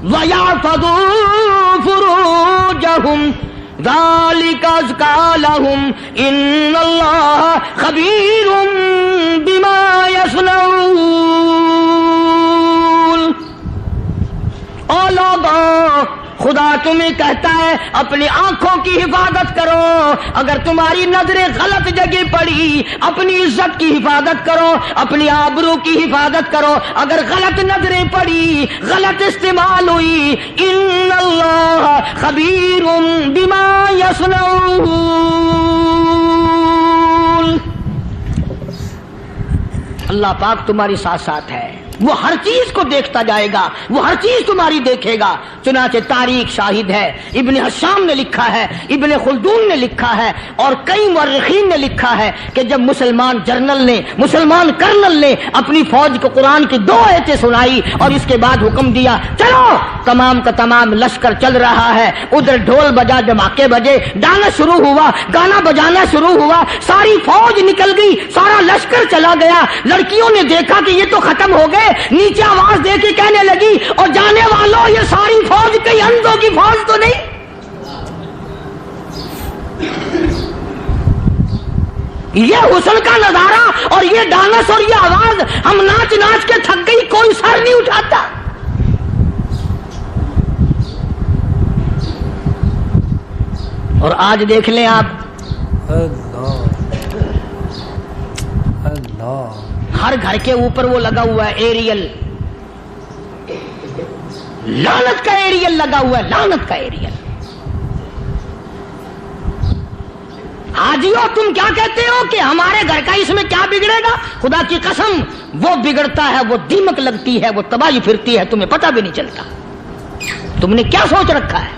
وَيَحْفَظُوا فُرُوجَهُمْ ذَلِكَ أَزْكَىٰ لَهُمْ إِنَّ اللَّهَ خَبِيرٌ بِمَا يَصْنَعُونَ. او لوگوں, خدا تمہیں کہتا ہے اپنی آنکھوں کی حفاظت کرو. اگر تمہاری نظریں غلط جگہ پڑی, اپنی عزت کی حفاظت کرو, اپنی آبرو کی حفاظت کرو. اگر غلط نظریں پڑی, غلط استعمال ہوئی, ان اللہ خبیر بما یصنعون. اللہ پاک تمہاری ساتھ ساتھ ہے, وہ ہر چیز کو دیکھتا جائے گا, وہ ہر چیز تمہاری دیکھے گا. چنانچہ تاریخ شاہد ہے, ابن حشام نے لکھا ہے, ابن خلدون نے لکھا ہے, اور کئی مورخین نے لکھا ہے کہ جب مسلمان جنرل نے, مسلمان کرنل نے اپنی فوج کو قرآن کی 2 آیتیں سنائی اور اس کے بعد حکم دیا چلو, تمام کا تمام لشکر چل رہا ہے. ادھر ڈھول بجا, دھماکے بجے, ڈانا شروع ہوا, گانا بجانا شروع ہوا, ساری فوج نکل گئی, سارا لشکر چلا گیا. لڑکیوں نے دیکھا کہ یہ تو ختم ہو گئے, نیچے آواز دے کے کہنے لگی اور جانے والوں یہ ساری فوج کئی اندھوں کی فوج تو نہیں. یہ حسن کا نظارہ اور یہ ڈانس اور یہ آواز, ہم ناچ ناچ کے تھک گئی, کوئی سر نہیں اٹھاتا. اور آج دیکھ لیں آپ, ہر گھر کے اوپر وہ لگا ہوا ہے ایریل, لعنت کا ایریل لگا ہوا ہے, لعنت کا ایریل. حاجیو تم کیا کہتے ہو کہ ہمارے گھر کا اس میں کیا بگڑے گا؟ خدا کی قسم وہ بگڑتا ہے, وہ دیمک لگتی ہے, وہ تباہی پھرتی ہے, تمہیں پتہ بھی نہیں چلتا. تم نے کیا سوچ رکھا ہے؟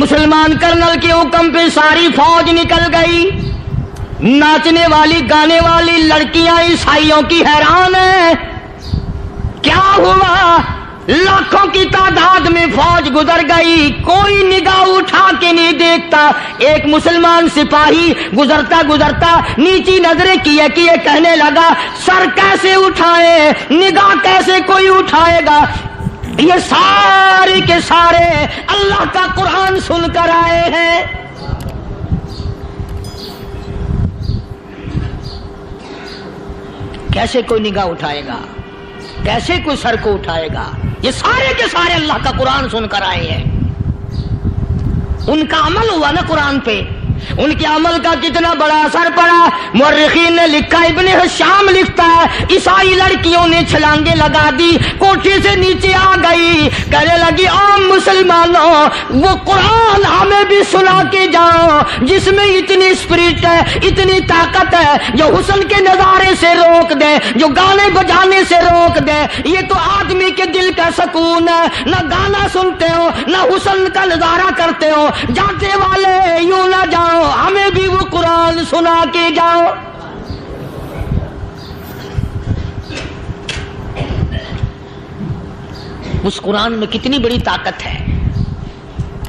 مسلمان کرنل کے حکم پہ ساری فوج نکل گئی. ناچنے والی گانے والی لڑکیاں عیسائیوں کی حیران ہیں. کیا ہوا؟ لاکھوں کی تعداد میں فوج گزر گئی, کوئی نگاہ اٹھا کے نہیں دیکھتا. ایک مسلمان سپاہی گزرتا گزرتا نیچی نظریں کیے کیے کہنے لگا سر کیسے اٹھائے, نگاہ کیسے کوئی اٹھائے گا؟ یہ سارے کے سارے اللہ کا قرآن سن کر آئے ہیں. کیسے کوئی نگاہ اٹھائے گا, کیسے کوئی سر کو اٹھائے گا؟ یہ سارے کے سارے اللہ کا قرآن سن کر آئے ہیں. ان کا عمل ہوا نا قرآن پہ, ان کے عمل کا کتنا بڑا اثر پڑا. مورخین نے لکھا, ابن حشام لکھتا ہے, عیسائی لڑکیوں نے چھلانگیں لگا دی, کوٹھی سے نیچے آ گئی, کہنے لگی عام مسلمانوں وہ قرآن ہمیں بھی سنا کے جاؤ جس میں اتنی اسپرٹ ہے, اتنی طاقت ہے, جو حسن کے نظارے سے روک دے, جو گانے بجانے سے روک دے. یہ تو آدمی کے دل کا سکون ہے, نہ گانا سنتے ہو نہ حسن کا نظارہ کرتے ہو, جاتے والے یوں نہ جاؤ, ہمیں بھی وہ قرآن سنا کے جاؤ. اس قرآن میں کتنی بڑی طاقت ہے,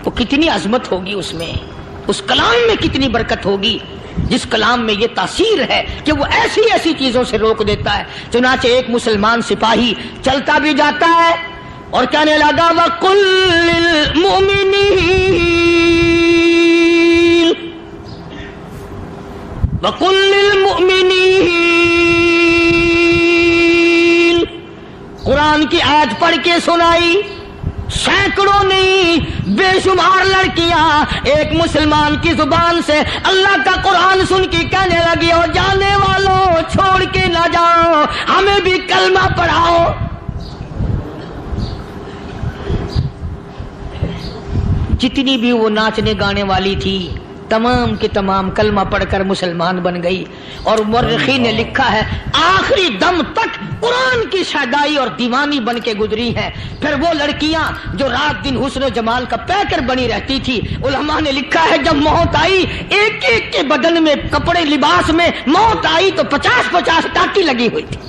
وہ کتنی عظمت ہوگی اس میں, اس کلام میں کتنی برکت ہوگی, جس کلام میں یہ تاثیر ہے کہ وہ ایسی ایسی چیزوں سے روک دیتا ہے. چنانچہ ایک مسلمان سپاہی چلتا بھی جاتا ہے اور کہنے لگا وَقُلْ لِلْمُؤْمِنِينَ وَقُلْ لِلْمُؤْمِنِينَ, قرآن کی آیت پڑھ کے سنائی. سینکڑوں نہیں بے شمار لڑکیاں ایک مسلمان کی زبان سے اللہ کا قرآن سن کے کہنے لگی, اور جانے والوں چھوڑ کے نہ جاؤ, ہمیں بھی کلمہ پڑھاؤ. جتنی بھی وہ ناچنے گانے والی تھی تمام کی تمام کلمہ پڑھ کر مسلمان بن گئی. اور مورخین نے لکھا ہے آخری دم تک قرآن کی شیدائی اور دیوانی بن کے گزری ہیں. پھر وہ لڑکیاں جو رات دن حسن و جمال کا پیکر بنی رہتی تھی, علماء نے لکھا ہے جب موت آئی ایک ایک کے بدن میں کپڑے لباس میں موت آئی تو 50-50 ٹاٹی لگی ہوئی تھی.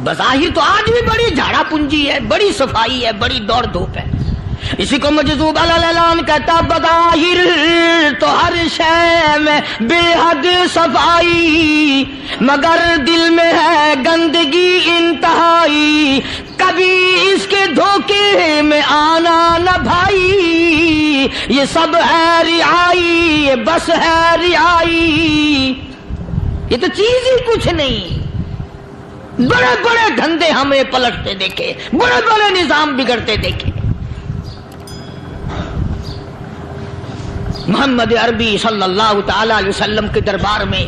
بظاہر تو آج بھی بڑی جھاڑا پنجی ہے, بڑی صفائی ہے, بڑی دوڑ دھوپ ہے. اسی کو مجذوب الاعلان کہتا, بظاہر تو ہر شے میں بے حد صفائی, مگر دل میں ہے گندگی انتہائی, کبھی اس کے دھوکے میں آنا نہ بھائی, یہ سب ہے رعائی, یہ بس ہے رعائی. یہ تو چیز ہی کچھ نہیں. بڑے بڑے دھندے ہمیں پلٹتے دیکھے, بڑے بڑے نظام بگڑتے دیکھے. محمد عربی صلی اللہ تعالی علیہ وسلم کے دربار میں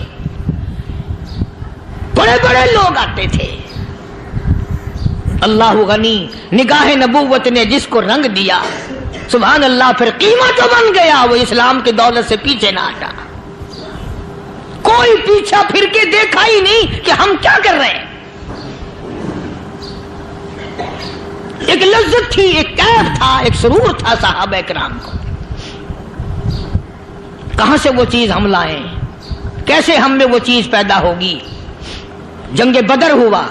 بڑے بڑے لوگ آتے تھے. اللہ غنی, نگاہ نبوت نے جس کو رنگ دیا سبحان اللہ, پھر قیمت تو بن گیا, وہ اسلام کی دولت سے پیچھے نہ ہٹا. کوئی پیچھا پھر کے دیکھا ہی نہیں کہ ہم کیا کر رہے ہیں. ایک لذت تھی, ایک کیف تھا, ایک سرور تھا صحابہ کرام کو. کہاں سے وہ چیز ہم لائیں, کیسے ہم میں وہ چیز پیدا ہوگی. جنگ بدر ہوا,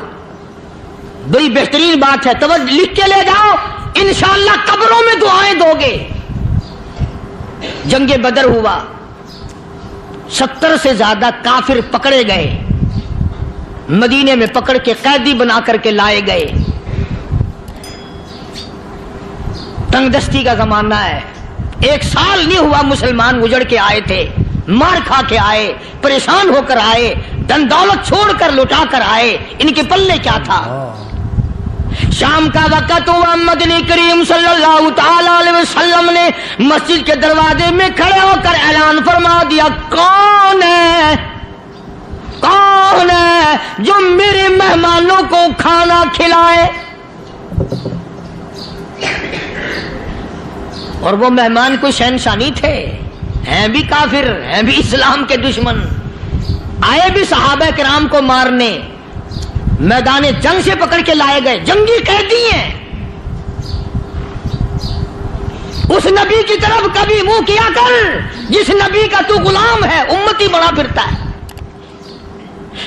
بڑی بہترین بات ہے, توجہ لکھ کے لے جاؤ, انشاءاللہ قبروں میں دعائیں دو گے. جنگ بدر ہوا, 70 سے زیادہ کافر پکڑے گئے, مدینے میں پکڑ کے قیدی بنا کر کے لائے گئے. تنگ دستی کا زمانہ ہے, 1 سال نہیں ہوا مسلمان اجڑ کے آئے تھے, مار کھا کے آئے, پریشان ہو کر آئے, دن دولت چھوڑ کر لوٹا کر آئے. ان کے پلے کیا تھا. شام کا وقت ہوا, مدنی کریم صلی اللہ تعالی علیہ وسلم نے مسجد کے دروازے میں کھڑے ہو کر اعلان فرما دیا, کون ہے, کون ہے جو میرے مہمانوں کو کھانا کھلائے. اور وہ مہمان کوئی شہنشاہ نہیں تھے, ہیں بھی کافر, ہیں بھی اسلام کے دشمن, آئے بھی صحابہ کرام کو مارنے, میدان جنگ سے پکڑ کے لائے گئے, جنگی قیدی ہیں. اس نبی کی طرف کبھی منہ کیا کر جس نبی کا تو غلام ہے, امتی بنا پھرتا ہے.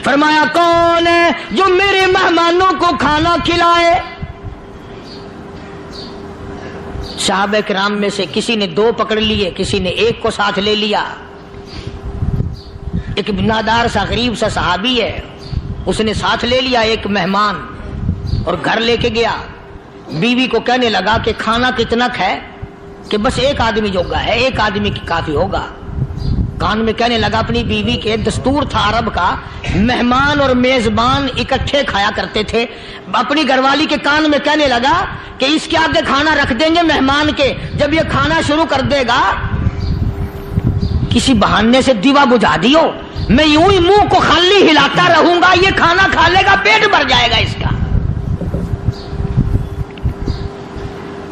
فرمایا کون ہے جو میرے مہمانوں کو کھانا کھلائے. صحابہ کرام میں سے کسی نے 2 پکڑ لیے, کسی نے 1 کو ساتھ لے لیا. ایک بنادار سا غریب سا صحابی ہے, اس نے ساتھ لے لیا ایک مہمان اور گھر لے کے گیا. بیوی کو کہنے لگا کہ کھانا کتنا ہے, کہ بس 1 آدمی جوگا ہے, 1 آدمی کی کافی ہوگا. کان میں کہنے لگا اپنی بیوی کے، دستور تھا عرب کا، مہمان اور میزبان اکٹھے کھایا کرتے تھے، اپنی گھر والی کے کان میں کہنے لگا کہ اس کے آگے کھانا رکھ دیں گے مہمان کے، جب یہ کھانا شروع کر دے گا کسی بہانے سے دیوا بجھا دیو، میں یوں ہی منہ کو خالی ہلاتا رہوں گا، یہ کھانا کھا لے گا، پیٹ بھر جائے گا اس کا۔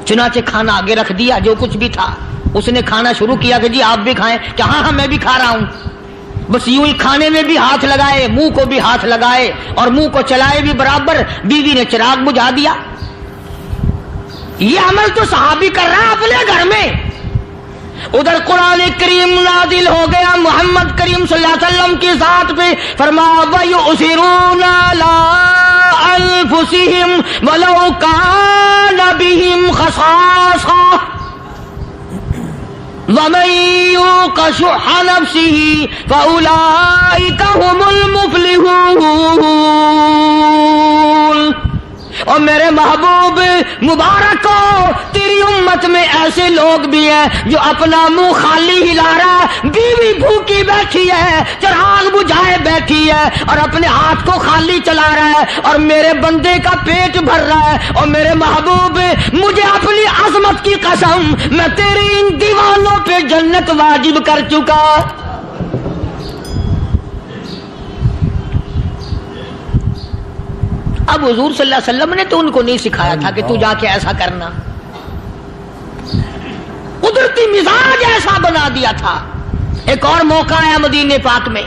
چنانچہ کھانا آگے رکھ دیا، جو کچھ بھی تھا اس نے کھانا شروع کیا کہ جی آپ بھی کھائیں، کہ ہاں ہاں میں بھی کھا رہا ہوں۔ بس یوں ہی کھانے میں بھی ہاتھ لگائے، منہ کو بھی ہاتھ لگائے اور منہ کو چلائے بھی برابر، بیوی نے چراغ بجھا دیا۔ یہ عمل تو صحابی کر رہا ہے اپنے گھر میں، ادھر قرآن کریم نازل ہو گیا محمد کریم صلی اللہ علیہ وسلم کی ذات پہ، فرمایا وَيُؤْثِرُونَ عَلَىٰ أَنفُسِهِمْ وَلَوْ كَانَ بِهِمْ خَصَاصَةٌ وَمَن يُوقَ شُحَّ نَفْسِهِ فَأُولَٰئِكَ هُمُ الْمُفْلِحُونَ۔ اور میرے محبوب مبارک ہو، تیری امت میں ایسے لوگ بھی ہیں جو اپنا منہ خالی ہلا رہا ہے، بیوی بھوکی بیٹھی ہے، چراغ بجھائے بیٹھی ہے اور اپنے ہاتھ کو خالی چلا رہا ہے اور میرے بندے کا پیٹ بھر رہا ہے۔ اور میرے محبوب مجھے اپنی عظمت کی قسم، میں تیرے ان دیوانوں پہ جنت واجب کر چکا۔ اب حضور صلی اللہ علیہ وسلم نے تو ان کو نہیں سکھایا تھا کہ تو جا کے ایسا کرنا، قدرتی مزاج ایسا بنا دیا تھا۔ ایک اور موقع آیا مدینے پاک میں،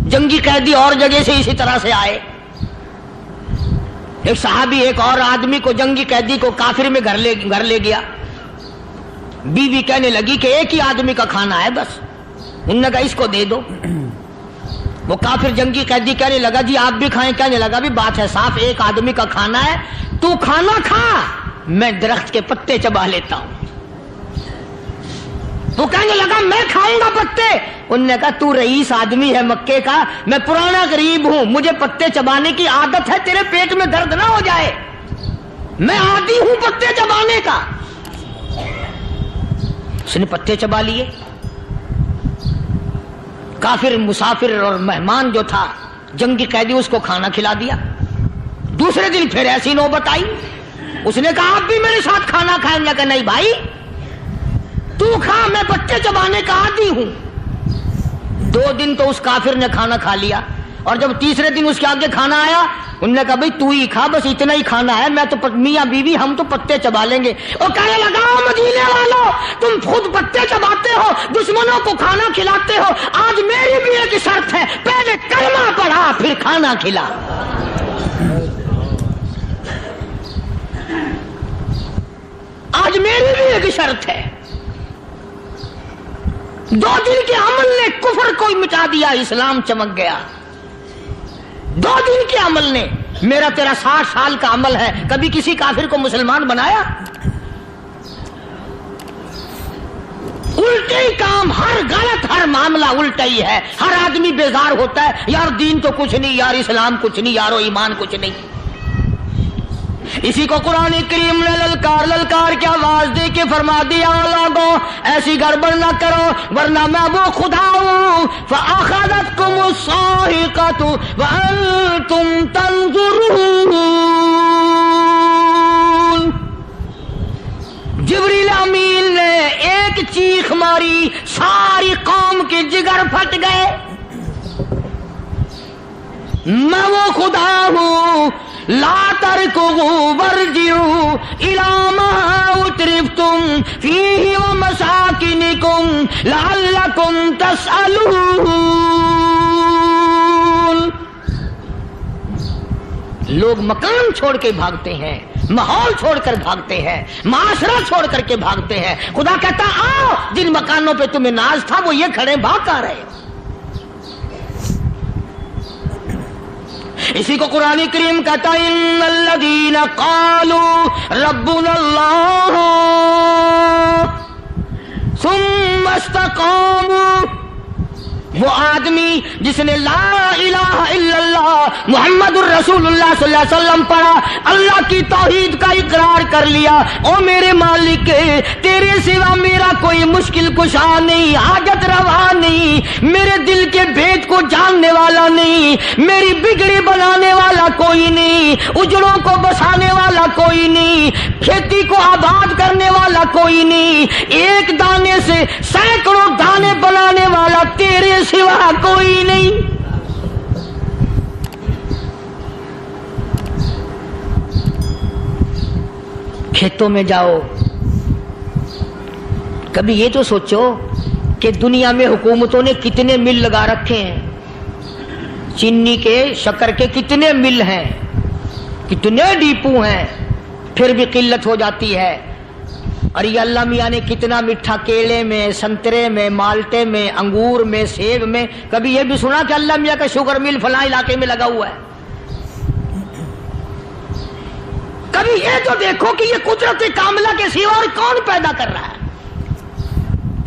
جنگی قیدی اور جگہ سے اسی طرح سے آئے، ایک صحابی ایک اور آدمی کو، جنگی قیدی کو کافر میں گھر لے گیا۔ بیوی کہنے لگی کہ ایک ہی آدمی کا کھانا ہے بس، انہوں نے کہا اس کو دے دو۔ وہ کافر جنگی قیدی کہنے لگا جی آپ بھی کھائیں، کہنے لگا بھی بات ہے صاف، ایک آدمی کا کھانا ہے، تو کھانا کھا، میں درخت کے پتے چبا لیتا ہوں۔ وہ کہنے لگا میں کھاؤں گا پتے، انہوں نے کہا تو رئیس آدمی ہے مکے کا، میں پرانا غریب ہوں، مجھے پتے چبانے کی عادت ہے، تیرے پیٹ میں درد نہ ہو جائے، میں عادی ہوں پتے چبانے کا۔ اس نے پتے چبا لیے۔ کافر مسافر اور مہمان جو تھا جنگی قیدی، اس کو کھانا کھلا دیا۔ دوسرے دن پھر ایسی نوبت آئی، اس نے کہا آپ بھی میرے ساتھ کھانا کھائیں گے؟ کہ نہیں بھائی تو کھا، میں پتے چبانے کا عادی ہوں۔ 2 دن تو اس کافر نے کھانا کھا لیا، اور جب تیسرے دن اس کے آگے کھانا آیا، انہوں نے کہا بھائی تو ہی کھا، بس اتنا ہی کھانا ہے، میں تو میاں بیوی ہم تو پتے چبا لیں گے۔ اور کہنے لگا مدینے والوں، تم خود پتے چباتے ہو، دشمنوں کو کھانا کھلاتے ہو، آج میری بھی ایک شرط ہے، پہلے کلمہ پڑھا پھر کھانا کھلا۔ آج میری بھی ایک شرط ہے۔ 2 دن کے عمل نے کفر کو مٹا دیا، اسلام چمک گیا۔ 2 دن کے عمل نے، میرا تیرا 60 سال کا عمل ہے، کبھی کسی کافر کو مسلمان بنایا؟ الٹے ہی کام، ہر غلط، ہر معاملہ الٹا ہی ہے، ہر آدمی بیزار ہوتا ہے، یار دین تو کچھ نہیں، یار اسلام کچھ نہیں، یارو ایمان کچھ نہیں۔ اسی کو قرآن کریم نے للکار کی آواز دے کے فرما دیا لوگوں ایسی گڑبڑ نہ کرو ورنہ میں وہ خدا ہوں فَأَخَذَتْكُمُ الصَّاعِقَةُ وَأَنْتُمْ تَنظُرُونَ۔ جبریل امین نے ایک چیخ ماری، ساری قوم کے جگر پھٹ گئے، میں وہ خدا ہوں لا تركضوا وارجعوا إلى ما أترفتم فيه ومساكنكم لعلكم تسألون۔ لوگ مکان چھوڑ کے بھاگتے ہیں، ماحول چھوڑ کر بھاگتے ہیں، معاشرہ چھوڑ کر کے بھاگتے ہیں، خدا کہتا آؤ جن مکانوں پہ تمہیں ناز تھا وہ یہ کھڑے بھاگ آ رہے۔ اسی کو قرآن کریم کہتا ہے ان الذین قالوا ربنا اللہ ثم استقاموا وہ آدمی جس نے لا الہ الا اللہ محمد الرسول اللہ صلی اللہ علیہ وسلم پڑھا، اللہ کی توحید کا اقرار کر لیا، او میرے مالک تیرے سوا میرا کوئی مشکل کشا نہیں، حاجت روا نہیں، میرے دل کے بھید کو جاننے والا نہیں، میری بگڑی بنانے والا کوئی نہیں، اجڑوں کو بسانے والا کوئی نہیں، کھیتی کو آباد کرنے والا کوئی نہیں، ایک دانے سے سینکڑوں دانے بنانے والا تیرے سوا کوئی نہیں۔ کھیتوں میں جاؤ، کبھی یہ تو سوچو کہ دنیا میں حکومتوں نے کتنے مل لگا رکھے ہیں، چینی کے، شکر کے کتنے مل ہیں، کتنے ڈیپو ہیں، پھر بھی قلت ہو جاتی ہے۔ اور یہ اللہ میاں نے کتنا میٹھا کیلے میں، سنترے میں، مالٹے میں، انگور میں، سیب میں، کبھی یہ بھی سنا کہ اللہ میاں کا شوگر مل فلاں علاقے میں لگا ہوا ہے؟ کبھی یہ تو دیکھو کہ یہ قدرت کاملہ کے سوا اور کون پیدا کر رہا ہے؟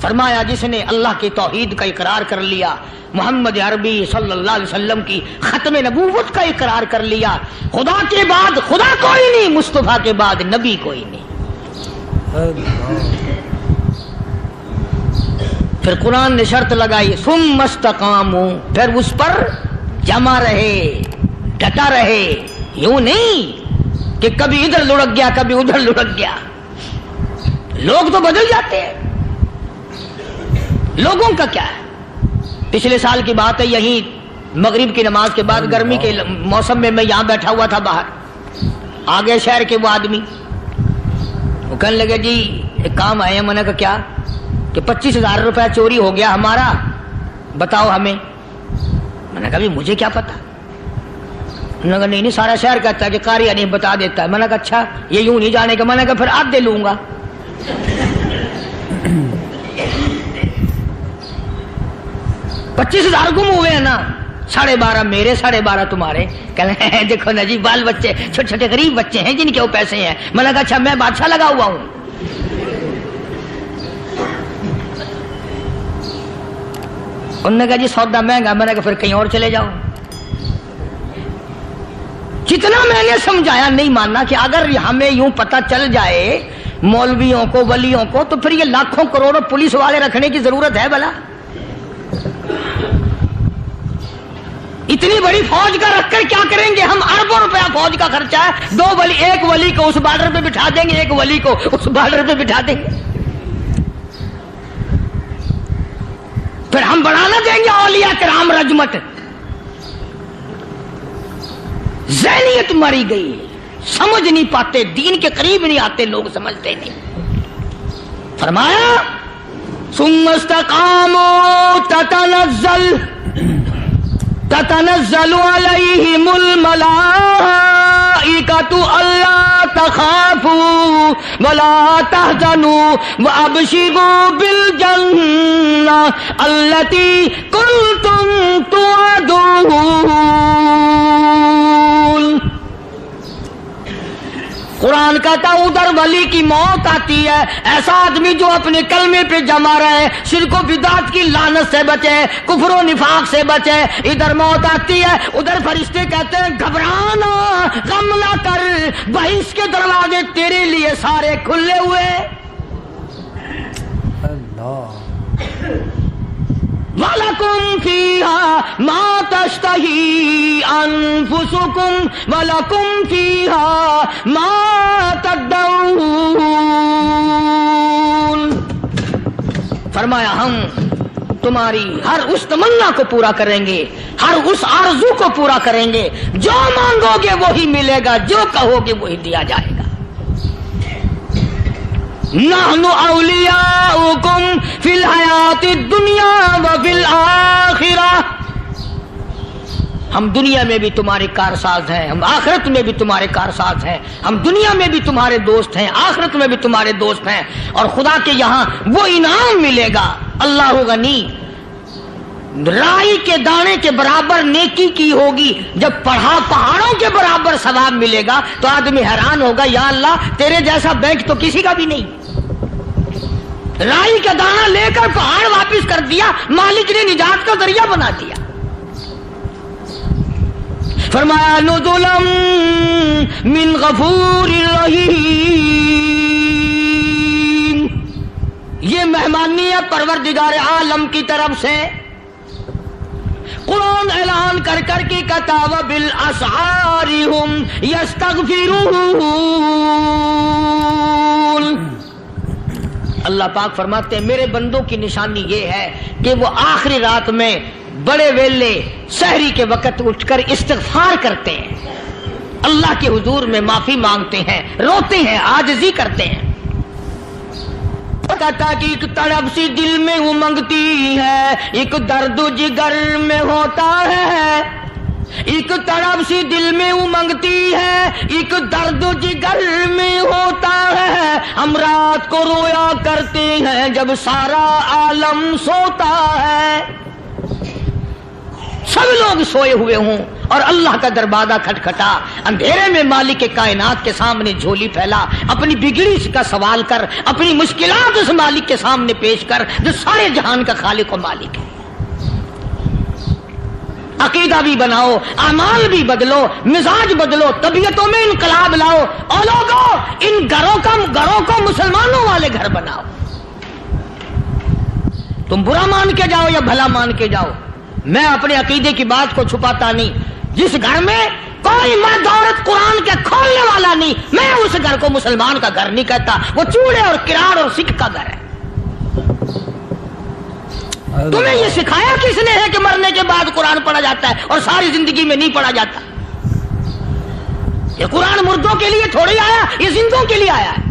فرمایا جس نے اللہ کی توحید کا اقرار کر لیا، محمد عربی صلی اللہ علیہ وسلم کی ختم نبوت کا اقرار کر لیا، خدا کے بعد خدا کوئی نہیں، مصطفیٰ کے بعد نبی کوئی نہیں۔ پھر قرآن نے شرط لگائی ثم استقاموا، پھر اس پر جمع رہے، ڈٹا رہے، یوں نہیں کہ کبھی ادھر لڑک گیا کبھی ادھر لڑک گیا۔ لوگ تو بدل جاتے ہیں، لوگوں کا کیا ہے؟ پچھلے سال کی بات ہے، یہیں مغرب کی نماز کے بعد گرمی کے موسم میں یہاں بیٹھا ہوا تھا، باہر آگے شہر کے وہ آدمی، وہ کہنے لگے جی ایک کام آئے ہیں۔ میں نے کہا کیا؟ کہ 25,000 روپے چوری ہو گیا ہمارا، بتاؤ ہمیں۔ میں نے کہا بھی مجھے کیا پتا؟ انہوں نے کہا نہیں سارا شہر کہتا ہے کہ قاری نہیں بتا دیتا ہے۔ میں نے کہا اچھا یہ یوں نہیں جانے کا؟ میں نے کہا پھر آدھے لوں گا۔ 25,000 گم ہوئے ہیں نا، 12.5 میرے 12.5 تمہارے۔ کہنے ہیں دیکھو نا جی بال بچے چھوٹے چھوٹے غریب بچے ہیں جن کے وہ پیسے ہیں۔ میں نے کہا اچھا میں بادشاہ لگا ہوا ہوں؟ انہوں نے کہا جی سودا مہنگا۔ میں نے کہا پھر کہیں اور چلے جاؤ۔ جتنا میں نے سمجھایا نہیں ماننا کہ اگر ہمیں یوں پتہ چل جائے مولویوں کو، ولیوں کو، تو پھر یہ لاکھوں کروڑوں پولیس والے رکھنے کی ضرورت ہے بھلا؟ اتنی بڑی فوج کا رکھ کر کیا کریں گے ہم؟ اربوں روپیہ فوج کا خرچہ ہے، 2 ولی، ایک ولی کو اس بارڈر پہ بٹھا دیں گے، ایک ولی کو اس بارڈر پہ بٹھا دیں گے، پھر ہم بڑھانا دیں گے اولیاء کرام رجمت۔ ذہنیت ماری گئی، سمجھ نہیں پاتے، دین کے قریب نہیں آتے لوگ، سمجھتے نہیں۔ فرمایا ثم استقاموا تتنزل علیہم الملائکۃ الا تخافوا ولا تحزنوا وابشروا بالجنہ التی کنتم توعدون۔ قرآن کہتا ہے ادھر ولی کی موت آتی ہے، ایسا آدمی جو اپنے کلمے پہ جمع رہے، شرک و بدعت کی لعنت سے بچے، کفر و نفاق سے بچے۔ ادھر موت آتی ہے، ادھر فرشتے کہتے ہیں گھبرانا، غم نہ کر، بہشت کے دروازے تیرے لیے سارے کھلے ہوئے۔ وَلَكُمْ فِيهَا مَا تَشْتَهِي أَنفُسُكُمْ وَلَكُمْ فِيهَا مَا تَدَّعُونَ۔ فرمایا ہم تمہاری ہر اس تمنا کو پورا کریں گے، ہر اس آرزو کو پورا کریں گے، جو مانگو گے وہی ملے گا، جو کہو گے وہی دیا جائے گا۔ نحن اولیاؤکم فی الحیات الدنیا وفی الآخرہ، ہم دنیا میں بھی تمہارے کارساز ہیں، ہم آخرت میں بھی تمہارے کارساز ہیں، ہم دنیا میں بھی تمہارے دوست ہیں، آخرت میں بھی تمہارے دوست ہیں، اور خدا کے یہاں وہ انعام ملے گا۔ اللہ غنی، رائی کے دانے کے برابر نیکی کی ہوگی، جب پڑھا پہاڑوں کے برابر ثواب ملے گا تو آدمی حیران ہوگا، یا اللہ تیرے جیسا بینک تو کسی کا بھی نہیں۔ رائی کا دانہ لے کر پہاڑ واپس کر دیا، مالک نے نجات کا ذریعہ بنا دیا۔ فرمایا نزلا من غفور رحیم، یہ مہمانی ہے پروردگار عالم کی طرف سے۔ قرآن اعلان کر کر کے کہتا وبالاسحار ہم یستغفرون۔ اللہ پاک فرماتے ہیں میرے بندوں کی نشانی یہ ہے کہ وہ آخری رات میں بڑے ویلے سحری کے وقت اٹھ کر استغفار کرتے ہیں، اللہ کے حضور میں معافی مانگتے ہیں، روتے ہیں، عاجزی کرتے ہیں۔ کہتا کہ ایک تڑپ سی دل میں امنگتی ہے، ایک درد جگر میں ہوتا ہے، ایک تڑپ سی دل میں امنگتی ہے، ایک درد جگر میں ہوتا ہے، ہم رات کو رویا کرتے ہیں جب سارا عالم سوتا ہے۔ سب لوگ سوئے ہوئے ہوں اور اللہ کا دروازہ کھٹکھٹا، اندھیرے میں مالک کائنات کے سامنے جھولی پھیلا، اپنی بگڑی کا سوال کر، اپنی مشکلات اس مالک کے سامنے پیش کر جو سارے جہان کا خالق و مالک ہے۔ عقیدہ بھی بناؤ، اعمال بھی بدلو، مزاج بدلو، طبیعتوں میں انقلاب لاؤ، اور لوگوں ان گھروں کو مسلمانوں والے گھر بناؤ۔ تم برا مان کے جاؤ یا بھلا مان کے جاؤ، میں اپنے عقیدے کی بات کو چھپاتا نہیں۔ جس گھر میں کوئی مرد عورت قرآن کے کھولنے والا نہیں، میں اس گھر کو مسلمان کا گھر نہیں کہتا، وہ چوڑے اور کراڑ اور سکھ کا گھر ہے۔ تمہیں یہ سکھایا کس نے ہے کہ مرنے کے بعد قرآن پڑھا جاتا ہے اور ساری زندگی میں نہیں پڑھا جاتا؟ یہ قرآن مردوں کے لیے تھوڑی آیا، یہ زندوں کے لیے آیا ہے۔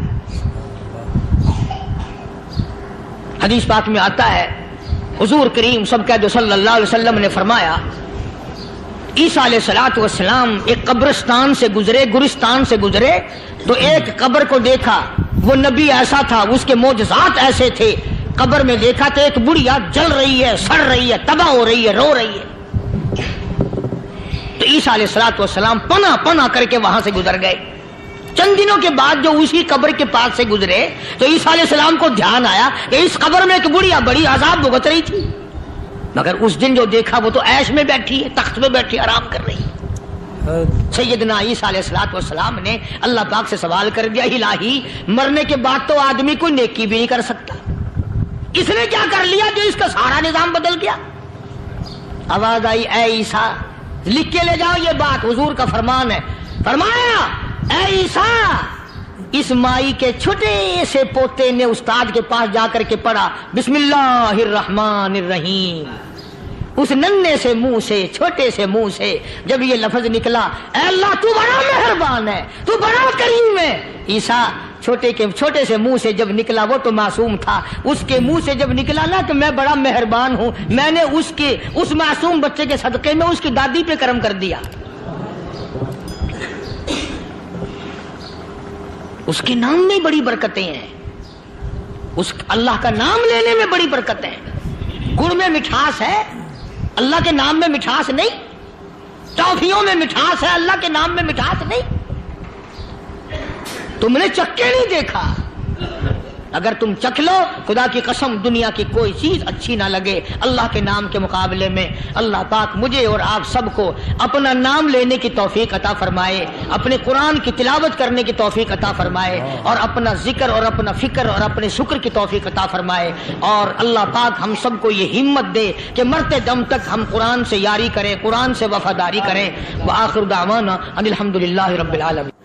حدیث پاک میں آتا ہے حضور کریم سب کہہ دو صلی اللہ علیہ وسلم نے فرمایا عیسیٰ علیہ الصلوۃ والسلام ایک قبرستان سے گزرے، گورستان سے گزرے تو ایک قبر کو دیکھا، وہ نبی ایسا تھا، اس کے معجزات ایسے تھے۔ قبر میں دیکھا تو ایک بڑھیا جل رہی ہے، سڑ رہی ہے، تباہ ہو رہی ہے، رو رہی ہے۔ تو عیسیٰ علیہ الصلوۃ والسلام پناہ کر کے وہاں سے گزر گئے۔ چند دنوں کے بعد جو اسی قبر کے پاس سے گزرے تو عیسیٰ علیہ السلام کو دھیان آیا کہ اس قبر میں ایک بڑھیا بڑی عذاب بھگت رہی تھی، مگر اس دن جو دیکھا وہ تو عیش میں بیٹھی ہے، تخت میں بیٹھی آرام کر رہی ہے۔ سیدنا عیسیٰ علیہ الصلوۃ والسلام نے اللہ پاک سے سوال کر دیا، الہی مرنے کے بعد تو آدمی کوئی نیکی بھی نہیں کر سکتا، اس نے کیا کر لیا جو اس کا سارا نظام بدل گیا؟ آواز آئی اے عیسیٰ لکھ کے لے جاؤ یہ بات، حضور کا فرمان ہے۔ فرمایا اے عیسیٰ اس مائی کے چھوٹے سے پوتے نے استاد کے پاس جا کر کے پڑھا بسم اللہ الرحمن الرحیم، اس ننھے سے منہ سے، چھوٹے سے منہ سے جب یہ لفظ نکلا اے اللہ تو بڑا مہربان ہے، تو بڑا کریم ہے، عیسیٰ چھوٹے سے منہ سے جب نکلا، وہ تو معصوم تھا، اس کے منہ سے جب نکلا نا تو میں بڑا مہربان ہوں، میں نے اس معصوم بچے کے صدقے میں اس کی دادی پہ کرم کر دیا، اس کے نام میں بڑی برکتیں ہیں، اس اللہ کا نام لینے میں بڑی برکتیں ہیں۔ گڑ میں مٹھاس ہے، اللہ کے نام میں مٹھاس نہیں، ٹافیوں میں مٹھاس ہے، اللہ کے نام میں مٹھاس نہیں۔ تم نے چکھ کے نہیں دیکھا، اگر تم چکھ لو خدا کی قسم دنیا کی کوئی چیز اچھی نہ لگے اللہ کے نام کے مقابلے میں۔ اللہ پاک مجھے اور آپ سب کو اپنا نام لینے کی توفیق عطا فرمائے، اپنے قرآن کی تلاوت کرنے کی توفیق عطا فرمائے، اور اپنا ذکر اور اپنا فکر اور اپنے شکر کی توفیق عطا فرمائے، اور اللہ پاک ہم سب کو یہ ہمت دے کہ مرتے دم تک ہم قرآن سے یاری کریں، قرآن سے وفاداری کریں۔ وآخر دعوانا ان الحمدللہ رب العالمین۔